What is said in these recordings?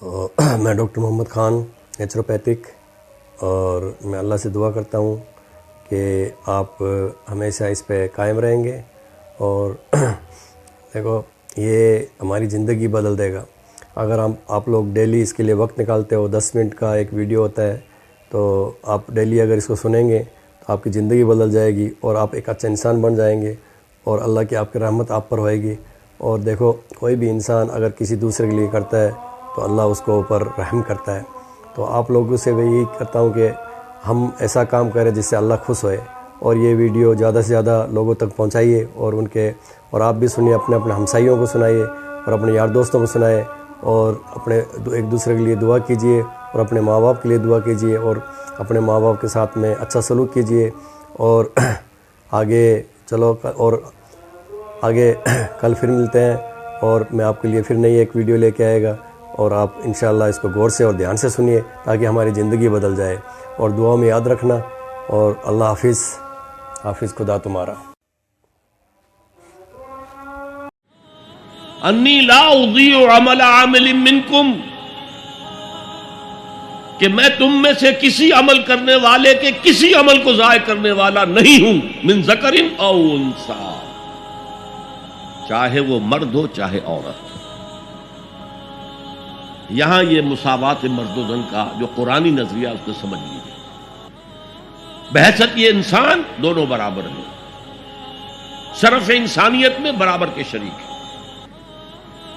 میں ڈاکٹر محمد خان نیچروپیتھک، اور میں اللہ سے دعا کرتا ہوں کہ آپ ہمیشہ اس پہ قائم رہیں گے، اور دیکھو یہ ہماری زندگی بدل دے گا اگر آپ لوگ ڈیلی اس کے لیے وقت نکالتے ہو۔ 10 منٹ کا ایک ویڈیو ہوتا ہے، تو آپ ڈیلی اگر اس کو سنیں گے تو آپ کی زندگی بدل جائے گی اور آپ ایک اچھا انسان بن جائیں گے، اور اللہ کی آپ کی رحمت آپ پر ہوئے گی۔ اور دیکھو کوئی بھی انسان اگر کسی دوسرے کے لیے کرتا ہے تو اللہ اس کو اوپر رحم کرتا ہے۔ تو آپ لوگوں سے میں یہی کرتا ہوں کہ ہم ایسا کام کریں جس سے اللہ خوش ہوئے، اور یہ ویڈیو زیادہ سے زیادہ لوگوں تک پہنچائیے، اور آپ بھی سنیے، اپنے ہمسائیوں کو سنائیے، اور اپنے یار دوستوں کو سنائے، اور اپنے ایک دوسرے کے لیے دعا کیجیے، اور اپنے ماں باپ کے لیے دعا کیجیے، اور اپنے ماں باپ کے ساتھ میں اچھا سلوک کیجیے، اور آگے چلو، اور آگے کل پھر ملتے ہیں، اور میں آپ کے لیے پھر نئی ایک ویڈیو لے کے آئے گا، اور آپ انشاءاللہ اس کو غور سے اور دھیان سے سنیے تاکہ ہماری زندگی بدل جائے، اور دعا میں یاد رکھنا، اور اللہ حافظ۔ حافظ خدا تمہارا۔ انی لا اضیع عمل عامل منکم، کہ میں تم میں سے کسی عمل کرنے والے کے کسی عمل کو ضائع کرنے والا نہیں ہوں، من ذکر او انثی، چاہے وہ مرد ہو چاہے عورت۔ یہاں یہ مساوات مرد و زن کا جو قرآنی نظریہ اس کو سمجھ لیجیے۔ بحیثیت یہ انسان دونوں برابر ہیں، شرف انسانیت میں برابر کے شریک ہیں۔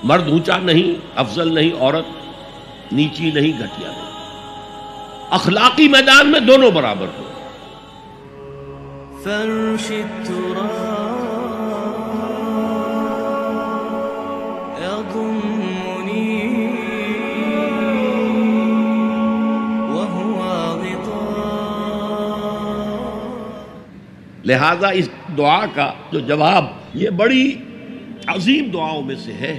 مرد اونچا نہیں، افضل نہیں، عورت نیچی نہیں، گھٹیا نہیں، اخلاقی میدان میں دونوں برابر ہیں۔ فرش التراب يضمني وهو غطاء۔ لہذا اس دعا کا جو جواب، یہ بڑی عظیم دعاؤں میں سے ہے،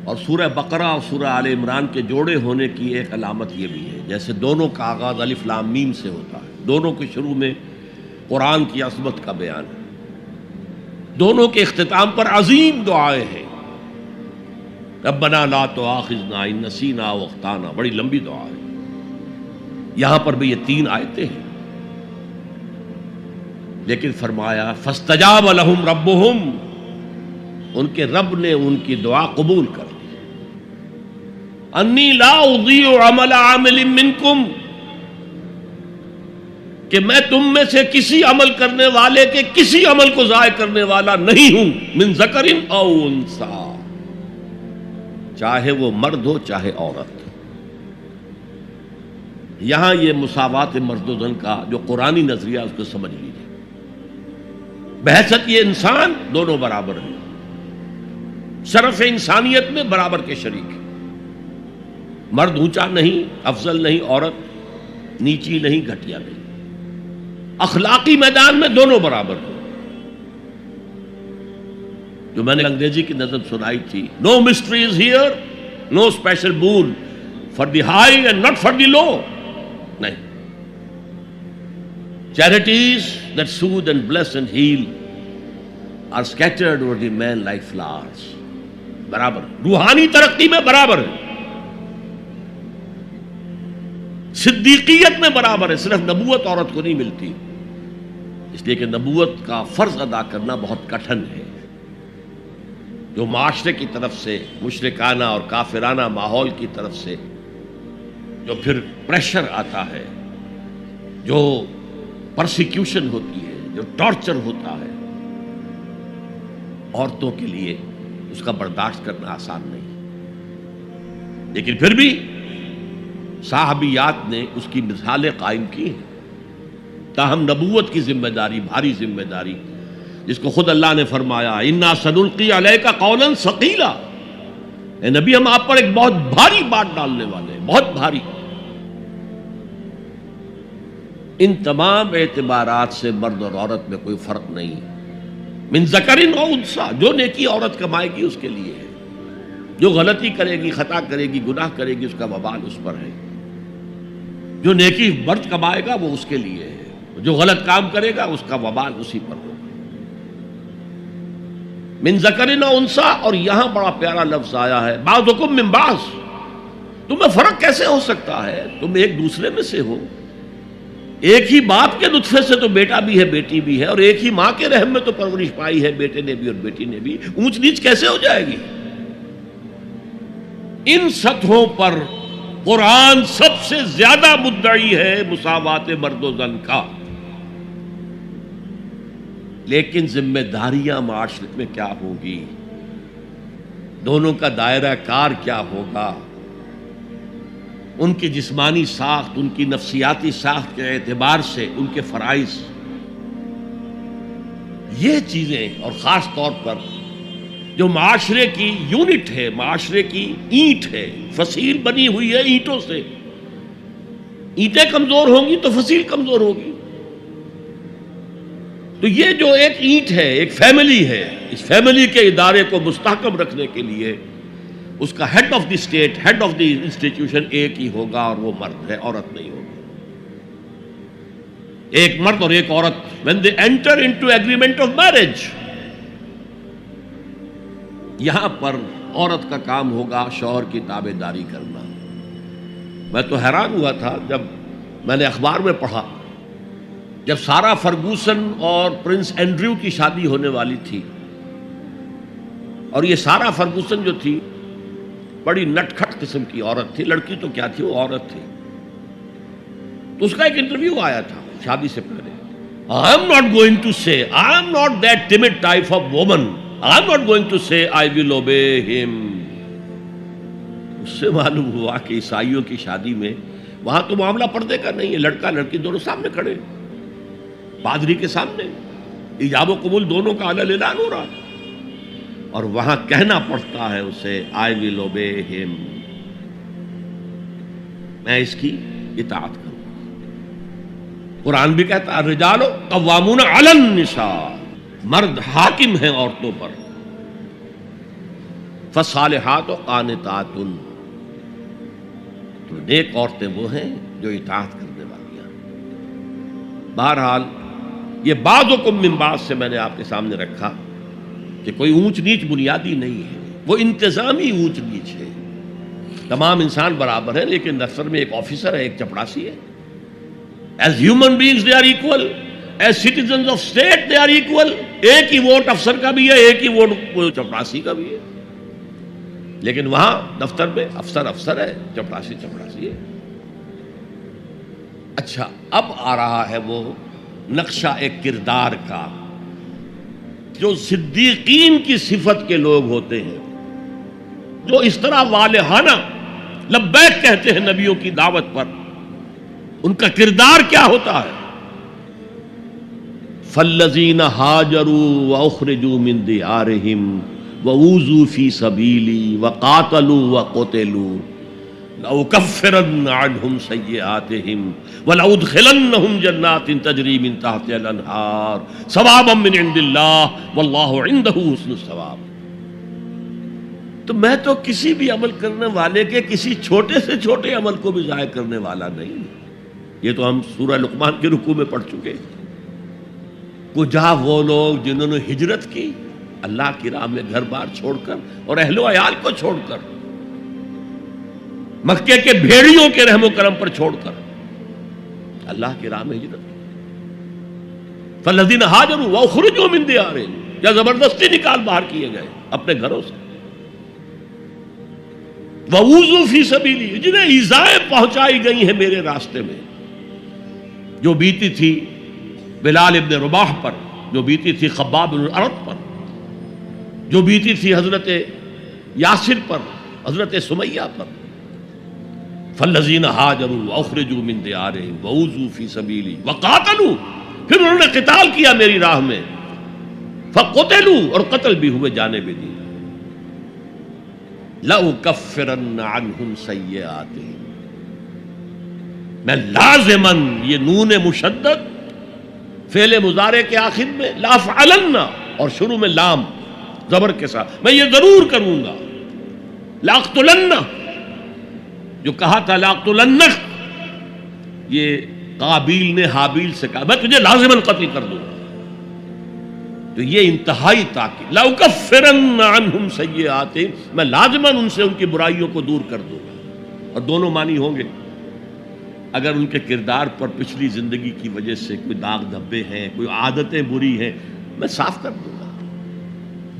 اور سورہ بقرہ اور سورہ آل عمران کے جوڑے ہونے کی ایک علامت یہ بھی ہے، جیسے دونوں کا آغاز الف لام میم سے ہوتا ہے، دونوں کے شروع میں قرآن کی عظمت کا بیان ہے، دونوں کے اختتام پر عظیم دعائیں ہیں۔ ربنا لا تؤاخذنا ان نسینا او اخطانا، بڑی لمبی دعا ہے۔ یہاں پر بھی یہ 3 آیتیں ہیں، لیکن فرمایا فاستجاب لهم ربهم، ان کے رب نے ان کی دعا قبول کر لی۔ انی لا اضیع عمل عامل منکم، کہ میں تم میں سے کسی عمل کرنے والے کے کسی عمل کو ضائع کرنے والا نہیں ہوں، من ذکر او انثی، چاہے وہ مرد ہو چاہے عورت۔ یہاں یہ مساوات مرد و زن کا جو قرآنی نظریہ اس کو سمجھ لیجیے۔ بحیثیت یہ انسان دونوں برابر ہیں، شرف انسانیت میں برابر کے شریک ہیں۔ مرد اونچا نہیں، افضل نہیں، عورت نیچی نہیں، گھٹیا نہیں، اخلاقی میدان میں دونوں برابر ہیں۔ جو میں نے انگریزی کی نظم سنائی تھی، no mysteries here, no special boon for the high and not for the low, نہیں۔ Charities that soothe and bless and heal are scattered over the man like flowers، برابر، روحانی ترقی میں برابر ہے، صدیقیت میں برابر ہے۔ صرف نبوت عورت کو نہیں ملتی، اس لیے کہ نبوت کا فرض ادا کرنا بہت کٹھن ہے۔ جو معاشرے کی طرف سے مشرکانہ اور کافرانہ ماحول کی طرف سے جو پھر پریشر آتا ہے، جو پرسیکیوشن ہوتی ہے، جو ٹارچر ہوتا ہے، عورتوں کے لیے اس کا برداشت کرنا آسان نہیں، لیکن پھر بھی صحابیات نے اس کی مثالیں قائم کی ہیں۔ تاہم نبوت کی ذمہ داری، بھاری ذمہ داری، جس کو خود اللہ نے فرمایا انا سنلقی علیک قولا ثقیلا، اے نبی ہم آپ پر ایک بہت بھاری بات ڈالنے والے ہیں، بہت بھاری۔ ان تمام اعتبارات سے مرد اور عورت میں کوئی فرق نہیں، من ذکر او انثی، جو نیکی عورت کمائے گی اس کے لیے ہے، جو غلطی کرے گی، خطا کرے گی، گناہ کرے گی، اس کا وبال اس پر ہے۔ جو نیکی مرد کمائے گا وہ اس کے لیے ہے، جو غلط کام کرے گا اس کا وبال اسی پر ہوگا۔ من ذکر و انثی، اور یہاں بڑا پیارا لفظ آیا ہے بعضکم من بعض. تمہیں فرق کیسے ہو سکتا ہے؟ تم ایک دوسرے میں سے ہو. ایک ہی باپ کے نطفے سے تو بیٹا بھی ہے بیٹی بھی ہے، اور ایک ہی ماں کے رحم میں تو پرورش پائی ہے بیٹے نے بھی اور بیٹی نے بھی. اونچ نیچ کیسے ہو جائے گی؟ ان سطحوں پر قرآن سب سے زیادہ مدعی ہے مساوات مرد و زن کا. لیکن ذمہ داریاں معاشرت میں کیا ہوگی؟ دونوں کا دائرہ کار کیا ہوگا؟ ان کی جسمانی ساخت، ان کی نفسیاتی ساخت کے اعتبار سے ان کے فرائض، یہ چیزیں، اور خاص طور پر جو معاشرے کی یونٹ ہے، معاشرے کی اینٹ ہے، فصیل بنی ہوئی ہے اینٹوں سے. اینٹیں کمزور ہوں گی تو فصیل کمزور ہوگی. تو یہ جو ایک اینٹ ہے، ایک فیملی ہے، اس فیملی کے ادارے کو مستحکم رکھنے کے لیے اس کا head of the state, head of the institution ایک ہی ہوگا، اور وہ مرد ہے، عورت نہیں ہوگی. ایک مرد اور ایک عورت when they enter into agreement of marriage، یہاں پر عورت کا کام ہوگا شوہر کی تابع داری کرنا. میں تو حیران ہوا تھا جب میں نے اخبار میں پڑھا، جب سارا فرگوسن اور پرنس اینڈریو کی شادی ہونے والی تھی، اور یہ سارا فرگوسن جو تھی بڑی نٹ کھٹ قسم کی عورت تھی، لڑکی تو کیا تھی، وہ عورت تھی. تو اس کا ایک انٹرویو آیا تھا شادی سے پہلے. I am not going to say, I am not that timid type of woman, I am not going to say I will obey him. اس سے معلوم ہوا کہ عیسائیوں کی شادی میں وہاں تو معاملہ پردے کا نہیں ہے، لڑکا لڑکی دونوں سامنے کھڑے، پادری کے سامنے ایجاب و قبول دونوں کا اعلان اعلان ہو رہا ہے، اور وہاں کہنا پڑتا ہے اسے I will obey him، میں اس کی اطاعت کروں. قرآن بھی کہتا ہے الرجال قوامون علی النساء، مرد حاکم ہیں عورتوں پر. فالصالحات قانتات، تو نیک عورتیں وہ ہیں جو اطاعت کرنے والی ہیں. بہرحال یہ بعضکم من بعض سے میں نے آپ کے سامنے رکھا کہ کوئی اونچ نیچ بنیادی نہیں ہے، وہ انتظامی اونچ نیچ ہے. تمام انسان برابر ہیں، لیکن دفتر میں ایک آفیسر ہے، ایک چپڑاسی ہے. As human beings they are equal, as citizens of state they are equal. ایک ہی ووٹ افسر کا بھی ہے، ایک ہی ووٹ چپڑاسی کا بھی ہے. لیکن وہاں دفتر میں افسر افسر ہے، چپڑاسی چپڑاسی ہے. اچھا، اب آ رہا ہے وہ نقشہ ایک کردار کا جو صدیقین کی صفت کے لوگ ہوتے ہیں، جو اس طرح والہانہ لبیک کہتے ہیں نبیوں کی دعوت پر. ان کا کردار کیا ہوتا ہے؟ فالذین ہاجروا واخرجوا من دیارہم وأوذوا فی سبیلی وقاتلوا وقتلوا لأکفرن عنہم سیئاتہم ولأدخلنہم جنات تجری من تحتہا الانہار ثوابا من عند اللہ واللہ عندہ حسن الثواب. تو میں تو کسی بھی عمل کرنے والے کے کسی چھوٹے سے چھوٹے عمل کو بھی ضائع کرنے والا نہیں. یہ تو ہم سورہ لقمان کے رکوع میں پڑھ چکے. کجا وہ لوگ جنہوں نے ہجرت کی اللہ کی راہ میں گھر بار چھوڑ کر اور اہل و عیال کو چھوڑ کر، مکے کے بھیڑیوں کے رحم و کرم پر چھوڑ کر اللہ کی راہ میں ہجرت. فالذین ہاجروا واخرجوا من دیارہم، یا زبردستی نکال باہر کیے گئے اپنے گھروں سے. وَأُوذُوا فِي سَبِيلِي، جنہیں ایذائیں پہنچائی گئی ہیں میرے راستے میں، جو بیتی تھی بلال ابن رباح پر، جو بیتی تھی خباب بن الارت پر، جو بیتی تھی حضرت یاسر پر، حضرت سمیہ پر. فالذین ہاجروا واخرجوا من دیارہم وأوذوا فی سبیلی وقاتلوا، پھر انہوں نے قتال کیا میری راہ میں، فقتلوا، اور قتل بھی ہوئے جانے بھی دی. لَأُكَفِّرَنَّ عَنْهُمْ سَيِّئَاتِهِمْ، میں لازماً، یہ نون مشدد فعل مضارع کے آخر میں لَأَفْعَلَنَّ اور شروع میں لام زبر کے ساتھ، میں یہ ضرور کروں گا. لَأَقْتُلَنَّ، جو کہا تھا لَأَقْتُلَنَّكَ، یہ قابیل نے حابیل سے کہا میں تجھے لازماً قتل کر دوں گا. تو یہ انتہائی تاکید، لَأُكَفِّرَنَّ عَنْهُمْ سَيِّئَاتِهِمْ، میں لازماً ان سے ان کی برائیوں کو دور کر دوں گا۔ اور دونوں معنی ہوں گے، اگر ان کے کردار پر پچھلی زندگی کی وجہ سے کوئی داغ دھبے ہیں، کوئی عادتیں بری ہیں، میں صاف کر دوں گا،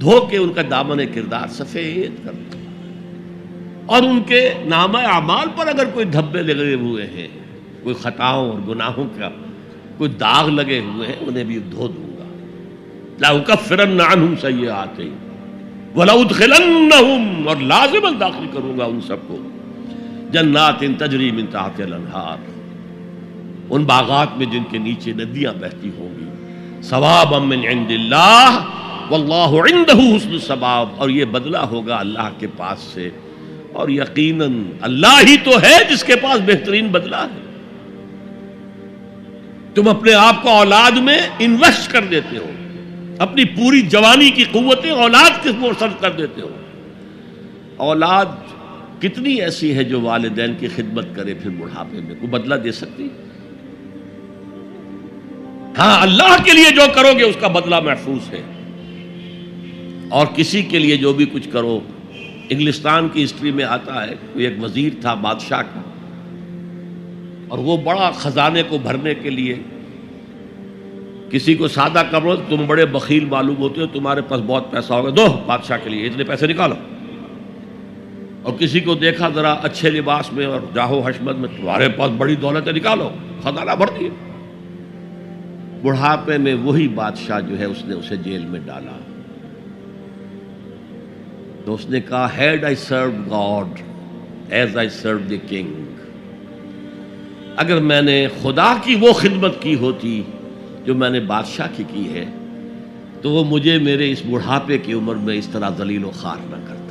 دھو کے ان کا دامن کردار سفید کر دوں گا۔ اور ان کے نامہ اعمال پر اگر کوئی دھبے لگے ہوئے ہیں، کوئی خطاؤں اور گناہوں کا کوئی داغ لگے ہوئے ہیں، انہیں بھی دھو دوں گا۔ لَأُكَفِّرَنَّ عَنْهُمْ سَيِّئَاتِهِمْ وَلَأُدْخِلَنَّهُمْ، اور لازماً داخل کروں گا ان سب کو جنات تجری من تحتها الانہار، ان باغات میں جن کے نیچے ندیاں بہتی ہوں گی، ثوابا من عند اللہ واللہ عنده حسن الثواب، اور یہ بدلہ ہوگا اللہ کے پاس سے، اور یقیناً اللہ ہی تو ہے جس کے پاس بہترین بدلہ ہے۔ تم اپنے آپ کو اولاد میں انویسٹ کر دیتے ہو، اپنی پوری جوانی کی قوتیں اولاد کے اوپر صرف کر دیتے ہو۔ اولاد کتنی ایسی ہے جو والدین کی خدمت کرے پھر بڑھاپے میں، کوئی بدلہ دے سکتی؟ ہاں، اللہ کے لیے جو کرو گے اس کا بدلہ محفوظ ہے، اور کسی کے لیے جو بھی کچھ کرو، انگلستان کی ہسٹری میں آتا ہے کوئی ایک وزیر تھا بادشاہ کا، اور وہ بڑا خزانے کو بھرنے کے لیے کسی کو سادہ کرو، تم بڑے بخیل معلوم ہوتے ہو، تمہارے پاس بہت پیسہ ہوگا، دو بادشاہ کے لیے اتنے پیسے نکالو، اور کسی کو دیکھا ذرا اچھے لباس میں اور جاہو حشمت میں، تمہارے پاس بڑی دولت ہے، نکالو، خزانہ بھر دیے۔ بڑھاپے میں وہی بادشاہ جو ہے اس نے اسے جیل میں ڈالا، تو اس نے کہا had I served God as I serve the king, اگر میں نے خدا کی وہ خدمت کی ہوتی جو میں نے بادشاہ کی ہے، تو وہ مجھے میرے اس بڑھاپے کی عمر میں اس طرح ذلیل و خوار نہ کرتا۔